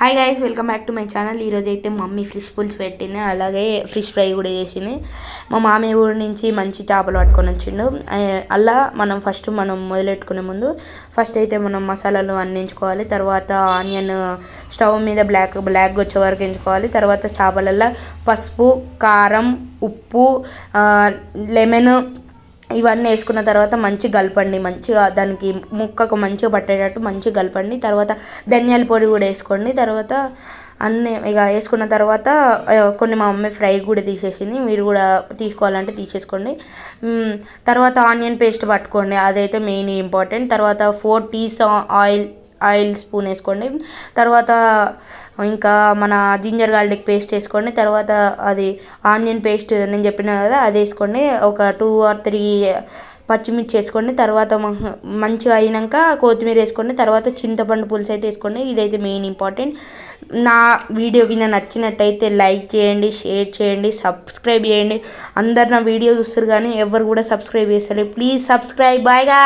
Hi guys, welcome back to my channel. ఈరోజు అయితే mummy fish pulls పెట్టింది, అలాగే ఫిష్ ఫ్రై కూడా చేసింది. మా మామయ్య ఊరి నుంచి మంచి చేపలు పట్టుకొని వచ్చిండు. అలా మనం మొదలెట్టుకునే ముందు ఫస్ట్ అయితే మనం మసాలాలు అన్నించుకోవాలి. తర్వాత ఆనియన్ స్టవ్ మీద బ్లాక్ వచ్చే వరకు ఎంచుకోవాలి. తర్వాత చేపలల్లో పసుపు, కారం, ఉప్పు, లెమన్ ఇవన్నీ వేసుకున్న తర్వాత మంచిగా కలపండి. మంచిగా దానికి ముక్కకు మంచిగా పట్టేటట్టు మంచిగా కలపండి. తర్వాత ధనియాల పొడి కూడా వేసుకోండి. తర్వాత అన్నీ ఇక వేసుకున్న తర్వాత కొన్ని మా మమ్మీ ఫ్రై కూడా తీసేసింది, మీరు కూడా తీసుకోవాలంటే తీసేసుకోండి. తర్వాత ఆనియన్ పేస్ట్ పట్టుకోండి, అదైతే మెయిన్ ఇంపార్టెంట్. తర్వాత 4 టీస్ ఆయిల్ స్పూన్ వేసుకోండి. తర్వాత ఇంకా మన జింజర్ గార్లిక్ పేస్ట్ వేసుకోండి. తర్వాత అది ఆనియన్ పేస్ట్ నేను చెప్పిన కదా అది వేసుకోండి. ఒక 2 or 3 పచ్చిమిర్చి వేసుకోండి. తర్వాత మంచిగా అయినాక కొత్తిమీర వేసుకోండి. తర్వాత చింతపండు పులుసు అయితే వేసుకోండి. ఇదైతే మెయిన్ ఇంపార్టెంట్. నా వీడియో కింద నచ్చినట్టయితే లైక్ చేయండి, షేర్ చేయండి, సబ్స్క్రైబ్ చేయండి. అందరు నా వీడియో చూస్తారు కానీ ఎవరు కూడా సబ్స్క్రైబ్ చేస్తారు. Please subscribe. బాయ్ గా.